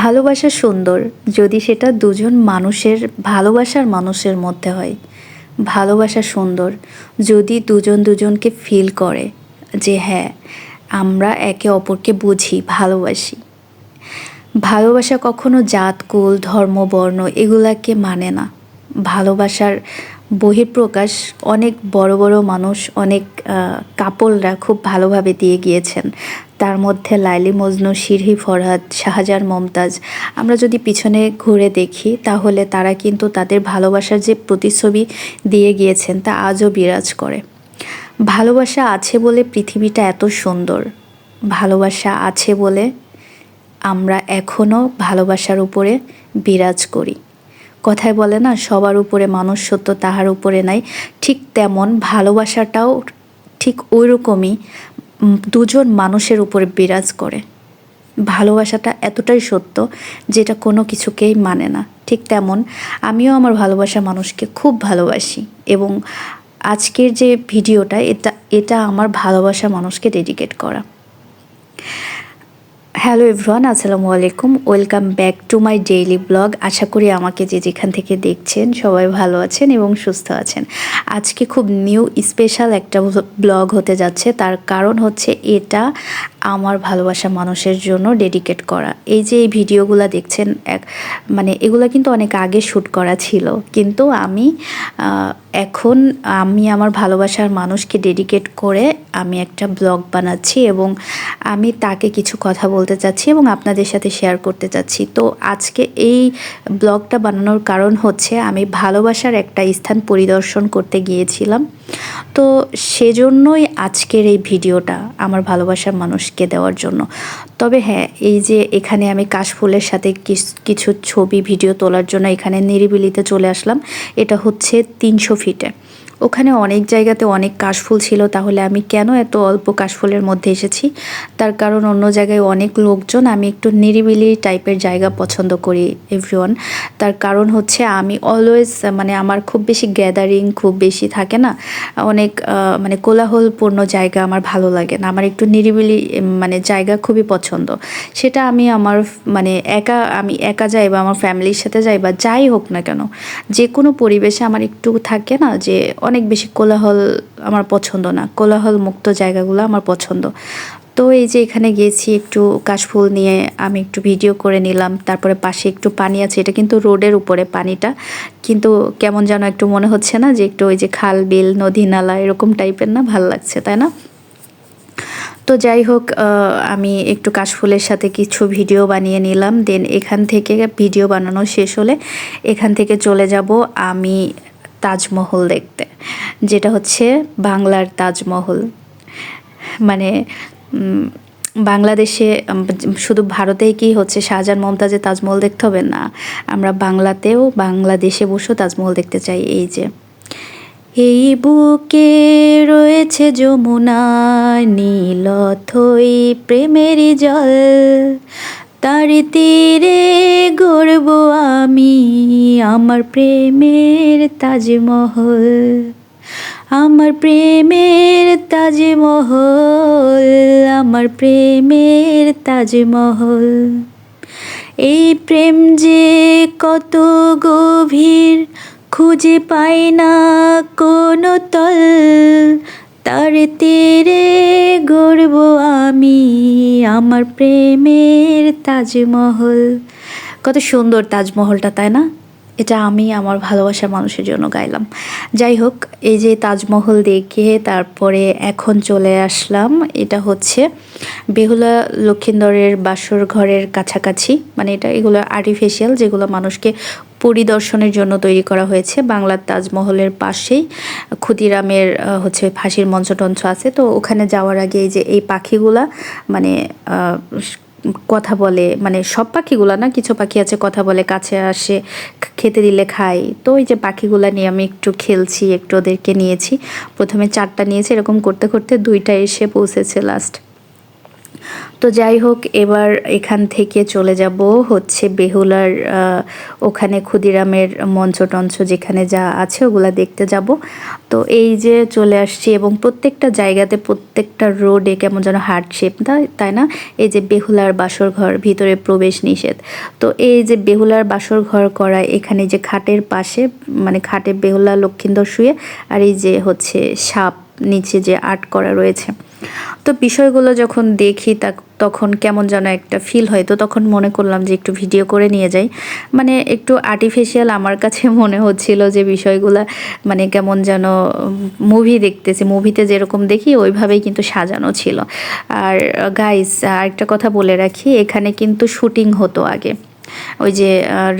ভালোবাসা সুন্দর যদি সেটা দুজন মানুষের ভালোবাসার মানুষের মধ্যে হয়। ভালোবাসা সুন্দর যদি দুজন দুজনকে ফিল করে যে হ্যাঁ আমরা একে অপরকে বুঝি, ভালোবাসি। ভালোবাসা কখনো জাত, কুল, ধর্ম, বর্ণ এগুলাকে মানে না। ভালোবাসার বহিঃপ্রকাশ অনেক বড় বড় মানুষ, অনেক কাপলরা খুব ভালোভাবে দিয়ে গিয়েছেন। তার মধ্যে লাইলি মজনু, সিরহি ফরহাদ, শাহজাহান মমতাজ। আমরা যদি পিছনে ঘুরে দেখি তাহলে তারা কিন্তু তাদের ভালোবাসার যে প্রতিচ্ছবি দিয়ে গিয়েছেন তা আজও বিরাজ করে। ভালোবাসা আছে বলে পৃথিবীটা এত সুন্দর। ভালোবাসা আছে বলে আমরা এখনও ভালোবাসার উপরে বিরাজ করি। কথায় বলে না, সবার উপরে মানুষ সত্য তাহার উপরে নাই। ঠিক তেমন ভালোবাসাটাও ঠিক ওই রকমই দুজন মানুষের উপরে বিরাজ করে। ভালোবাসাটা এতটাই সত্য যেটা কোনো কিছুকেই মানে না। ঠিক তেমন আমিও আমার ভালোবাসা মানুষকে খুব ভালোবাসি এবং আজকের যে ভিডিওটা এটা আমার ভালোবাসা মানুষকে ডেডিকেট করা। হ্যালো এভরিওয়ান, আসসালামু আলাইকুম, welcome back to my daily blog. আশা করি আমাকে যে যেখান থেকে দেখছেন সবাই ভালো আছেন এবং সুস্থ আছেন। আজকে খুব নিউ স্পেশাল একটা ব্লগ হতে যাচ্ছে, তার কারণ হচ্ছে এটা আমার ভালোবাসা মানুষের জন্য ডেডিকেট করা। এই যে এই ভিডিওগুলো দেখছেন মানে এগুলো কিন্তু অনেক আগে শ্যুট করা ছিল, কিন্তু এখন আমি আমার ভালোবাসার মানুষকে ডেডিকেট করে আমি একটা ব্লগ বানাচ্ছি এবং আমি তাকে কিছু কথা বলতে চাচ্ছি এবং আপনাদের সাথে শেয়ার করতে চাচ্ছি। তো আজকে এই ব্লগটা বানানোর কারণ হচ্ছে আমি ভালোবাসার একটা স্থান পরিদর্শন করতে গিয়েছিলাম। তো সেজন্যই আজকের এই ভিডিওটা আমার ভালোবাসার মানুষকে দেওয়ার জন্য। তবে হ্যাঁ, এই যে এখানে আমি কাশফুলের সাথে কিছু ছবি ভিডিও তোলার জন্য এখানে নিরিবিলিতে চলে আসলাম। এটা হচ্ছে 300 ফিটে। ওখানে অনেক জায়গাতে অনেক কাশফুল ছিল, তাহলে আমি কেন এত অল্প কাশফুলের মধ্যে এসেছি? তার কারণ অন্য জায়গায় অনেক লোকজন, আমি একটু নিরিবিলি টাইপের জায়গা পছন্দ করি এভরিওয়ান। তার কারণ হচ্ছে আমি অলওয়েজ মানে আমার খুব বেশি গ্যাদারিং খুব বেশি থাকে না, অনেক মানে কোলাহলপূর্ণ জায়গা আমার ভালো লাগে না। আমার একটু নিরিবিলি মানে জায়গা খুবই পছন্দ। সেটা আমি আমার মানে আমি একা যাই বা আমার ফ্যামিলির সাথে যাই বা যাই হোক না কেন, যে কোনো পরিবেশে আমার একটু থাকে না যে অনেক বেশি কোলাহল আমার পছন্দ না। কোলাহল মুক্ত জায়গাগুলো আমার পছন্দ। তো এই যে এখানে গিয়েছি, একটু কাশফুল নিয়ে আমি একটু ভিডিও করে নিলাম। তারপরে পাশে একটু পানি আছে, এটা কিন্তু রোডের উপরে পানিটা, কিন্তু কেমন যেন একটু মনে হচ্ছে না যে একটু ওই যে খাল বিল নদী নালা এরকম টাইপের, না ভাল লাগছে তাই না? তো যাই হোক, আমি একটু কাশফুলের সাথে কিছু ভিডিও বানিয়ে নিলাম। দেন এখান থেকে ভিডিও বানানো শেষ হলে এখান থেকে চলে যাব আমি তাজমহল দেখতে, যেটা হচ্ছে বাংলার তাজমহল। মানে বাংলাদেশে শুধু ভারতেই কি হচ্ছে শাহজাহান মমতাজের তাজমহল দেখতে হবে না, আমরা বাংলাতেও বাংলাদেশে বসেও তাজমহল দেখতে চাই। এই যে এই বুকে রয়েছে যমুনা নীল অথই প্রেমেরই জল, তার তীরে গড়ব আমি আমার প্রেমের তাজমহল, আমার প্রেমের তাজমহল, আমার প্রেমের তাজমহল। এই প্রেম যে কত গভীর খুঁজে পাই না কোনো তল, তার তীরে গড়ব আমি আমার প্রেমের তাজমহল। কত সুন্দর তাজমহলটা তাই না? এটা আমি আমার ভালোবাসার মানুষের জন্য গাইলাম। যাই হোক, এই যে তাজমহল দেখে তারপরে এখন চলে আসলাম, এটা হচ্ছে বেহুলা লক্ষিন্দরের বাসর ঘরের কাছাকাছি। মানে এগুলো আর্টিফিশিয়াল, যেগুলো মানুষকে পরিদর্শনের জন্য তৈরি করা হয়েছে। বাংলার তাজমহলের পাশেই ক্ষুদিরামের হচ্ছে ফাঁসির মঞ্চ টঞ্চ আছে। তো ওখানে যাওয়ার আগে এই যে এই পাখিগুলা মানে কথা বলে, মানে সব পাখিগুলা না, কিছু পাখি আছে কথা বলে, কাছে আসে, খেতে দিলে খাই। তো ওই যে পাখিগুলা নিয়ে আমি একটু খেলছি, একটু ওদেরকে নিয়েছি। প্রথমে 4টা নিয়েছি, এরকম করতে করতে 2টা এসে পৌঁছেছে লাস্ট। তো যাই হোক, এবার এখান থেকে চলে যাব হচ্ছে বেহুলার ওখানে ক্ষুদিরামের মঞ্চ টঞ্চ যেখানে যা আছে ওগুলা দেখতে যাব। তো এই যে চলে আসছি, এবং প্রত্যেকটা জায়গাতে প্রত্যেকটা রোডে কেমন যেন হার্ট শেপ, তাই না? এই যে বেহুলার বাসর ঘর, ভিতরে প্রবেশ নিষেধ। তো এই যে বেহুলার বাসর ঘর করা, এখানে যে খাটের পাশে মানে খাটে বেহুলা লক্ষিন্দর শুয়ে, আর এই যে হচ্ছে সাপ নিচে যে আর্ট করা রয়েছে। তো বিষয়গুলো যখন দেখি তখন কেমন যেন একটা ফিল হয়। তো তখন মনে করলাম যে একটু ভিডিও করে নিয়ে যাই। মানে একটু আর্টিফিশিয়াল আমার কাছে মনে হচ্ছিল যে বিষয়গুলো, মানে কেমন যেন মুভি দেখতেছি, মুভিতে যেরকম দেখি ওইভাবেই কিন্তু সাজানো ছিল। আর গাইস, আরেকটা কথা বলে রাখি, এখানে কিন্তু শুটিং হতো আগে। ওই যে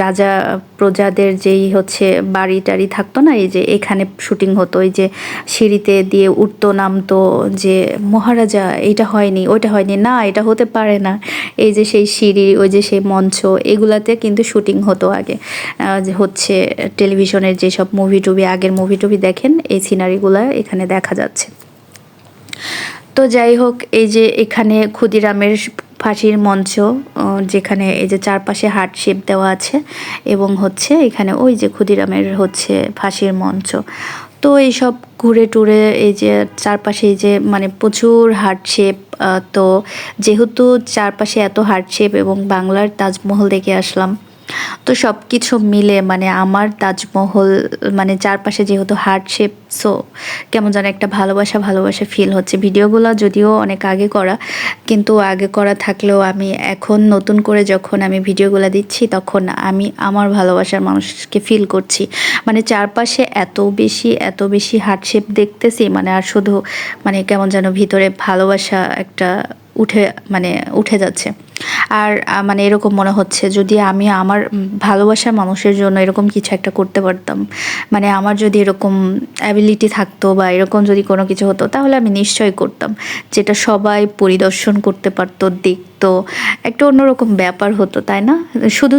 রাজা প্রজাদের যেই হচ্ছে বাড়ি টাড়ি থাকতো না, এই যে এখানে শুটিং হতো। ওই যে সিঁড়িতে দিয়ে উঠতো নামতো, যে মহারাজা এইটা হয়নি, ওইটা হয়নি, না এটা হতে পারে না, এই যে সেই সিঁড়ি, ওই যে সেই মঞ্চ, এগুলাতে কিন্তু শুটিং হতো আগে। যে হচ্ছে টেলিভিশনের যেসব মুভি টুভি, আগের মুভি টুভি দেখেন, এই সিনারিগুলো এখানে দেখা যাচ্ছে। তো যাই হোক, এই যে এখানে ক্ষুদিরামের ফাঁসির মঞ্চ, যেখানে এই যে চারপাশে হার্ট শেপ দেওয়া আছে, এবং হচ্ছে এখানে ওই যে ক্ষুদিরামের হচ্ছে ফাঁসির মঞ্চ। তো এইসব ঘুরে টুরে এই যে চারপাশে এই যে মানে প্রচুর হার্ট শেপ। তো যেহেতু চারপাশে এত হার্ট শেপ, এবং বাংলার তাজমহল দেখে আসলাম, তো সব কিছু মিলে মানে আমার তাজমহল মানে চারপাশে যেহেতু হার্ট শেপ, সো কেমন যেন একটা ভালোবাসা ভালোবাসা ফিল হচ্ছে। ভিডিওগুলো যদিও অনেক আগে করা, কিন্তু আগে করা থাকলেও আমি এখন নতুন করে যখন আমি ভিডিওগুলো দিচ্ছি, তখন আমি আমার ভালোবাসার মানুষকে ফিল করছি। মানে চারপাশে এত বেশি হার্ট শেপ দেখতেছি, মানে আর শুধু মানে কেমন যেন ভিতরে ভালোবাসা একটা উঠে যাচ্ছে। আর মানে এরকম মনে হচ্ছে, যদি আমি আমার ভালোবাসার মানুষের জন্য এরকম কিছু একটা করতে পারতাম, মানে আমার যদি এরকম অ্যাবিলিটি থাকতো বা এরকম যদি কোনো কিছু হতো, তাহলে আমি নিশ্চয়ই করতাম, যেটা সবাই পরিদর্শন করতে পারতো, দেখতো, একটা অন্যরকম ব্যাপার হতো, তাই না? শুধু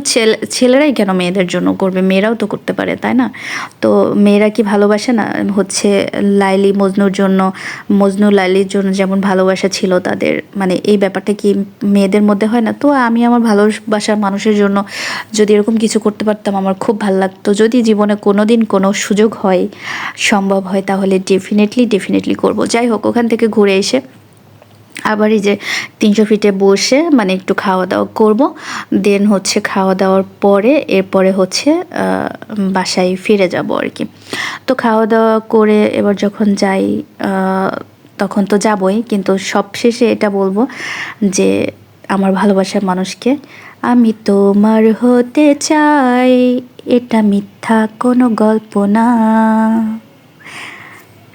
ছেলেরাই কেন মেয়েদের জন্য করবে, মেয়েরাও তো করতে পারে, তাই না? তো মেয়েরা কি ভালোবাসে না? হচ্ছে লাইলি মজনুর জন্য, মজনু লাইলির জন্য যেমন ভালোবাসা ছিল তাদের, মানে এই ব্যাপারটা কি মেয়েদের মধ্যে হয় না? তো আমি আমার ভালোবাসার মানুষের জন্য যদি এরকম কিছু করতে পারতাম, আমার খুব ভালো লাগতো। যদি জীবনে কোনো দিন কোনো সুযোগ হয়, সম্ভব হয়, তাহলে ডেফিনেটলি করব। যাই হোক, ওখান থেকে ঘুরে এসে আবার এই যে 300 ফিটে বসে মানে একটু খাওয়া দাওয়া করব। দেন হচ্ছে খাওয়া দাওয়ার পরে এরপরে হচ্ছে বাসায় ফিরে যাব আর কি। তো খাওয়া দাওয়া করে এবার যখন যাই, তখন তো যাবই, কিন্তু সবশেষে এটা বলবো যে আমার ভালোবাসার মানুষকে, আমি তোমার হতে চাই, এটা মিথ্যা কোনো গল্প না।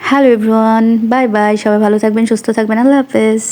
হ্যালো এভরিওয়ান, বাই বাই, সবাই ভালো থাকবেন, সুস্থ থাকবেন, আল্লাহ হাফেজ।